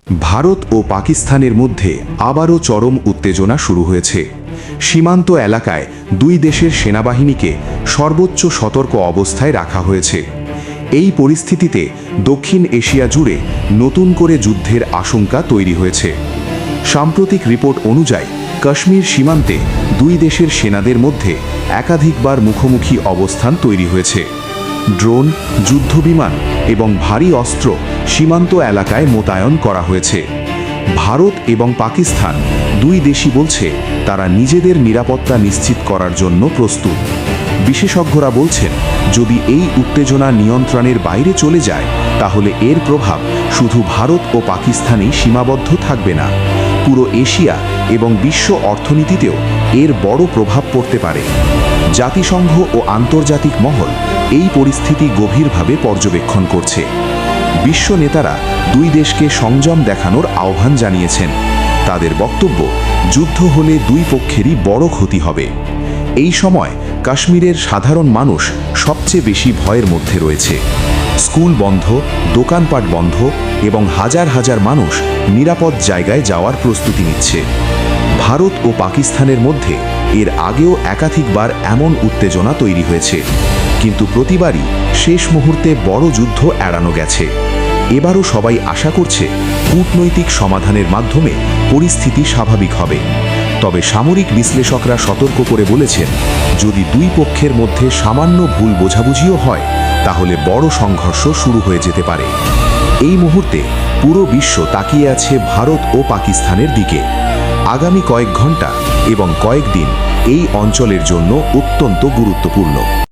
ভারত ও পাকিস্তানের মধ্যে আবারও চরম উত্তেজনা শুরু হয়েছে। সীমান্ত এলাকায় দুই দেশের সেনাবাহিনীকে সর্বোচ্চ সতর্ক অবস্থায় রাখা হয়েছে। এই পরিস্থিতিতে দক্ষিণ এশিয়া জুড়ে নতুন করে যুদ্ধের আশঙ্কা তৈরি হয়েছে। সাম্প্রতিক রিপোর্ট অনুযায়ী কাশ্মীর সীমান্তে দুই দেশের সেনাদের মধ্যে একাধিকবার মুখোমুখি অবস্থান তৈরি হয়েছে। ড্রোন, যুদ্ধবিমান এবং ভারী অস্ত্র সীমান্ত এলাকায় মোতায়েন করা হয়েছে। ভারত এবং পাকিস্তান দুই দেশই বলছে তারা নিজেদের নিরাপত্তা নিশ্চিত করার জন্য প্রস্তুত। বিশেষজ্ঞরা বলছেন, যদি এই উত্তেজনা নিয়ন্ত্রণের বাইরে চলে যায় তাহলে এর প্রভাব শুধু ভারত ও পাকিস্তানেই সীমাবদ্ধ থাকবে না, পুরো এশিয়া এবং বিশ্ব অর্থনীতিতেও এর বড় প্রভাব পড়তে পারে। জাতিসংঘ ও আন্তর্জাতিক মহল এই পরিস্থিতি গভীরভাবে পর্যবেক্ষণ করছে। বিশ্ব নেতারা দুই দেশকে সংযম দেখানোর আহ্বান জানিয়েছেন। তাদের বক্তব্য, যুদ্ধ হলে দুই পক্ষেরই বড় ক্ষতি হবে। এই সময় কাশ্মীরের সাধারণ মানুষ সবচেয়ে বেশি ভয়ের মধ্যে রয়েছে। স্কুল বন্ধ, দোকানপাট বন্ধ এবং হাজার হাজার মানুষ নিরাপদ জায়গায় যাওয়ার প্রস্তুতি নিচ্ছে। ভারত ও পাকিস্তানের মধ্যে এর আগেও একাধিকবার এমন উত্তেজনা তৈরি হয়েছে, কিন্তু প্রতিবারই শেষ মুহূর্তে বড় যুদ্ধ এড়ানো গেছে। এবারও সবাই আশা করছে কূটনৈতিক সমাধানের মাধ্যমে পরিস্থিতি স্বাভাবিক হবে। তবে সামরিক বিশ্লেষকরা সতর্ক করে বলেছেন, যদি দুই পক্ষের মধ্যে সামান্য ভুল বোঝাবুঝিও হয় তাহলে বড় সংঘর্ষ শুরু হয়ে যেতে পারে। এই মুহূর্তে পুরো বিশ্ব তাকিয়ে আছে ভারত ও পাকিস্তানের দিকে। আগামী কয়েক ঘন্টা এবং কয়েকদিন এই অঞ্চলের জন্য অত্যন্ত গুরুত্বপূর্ণ।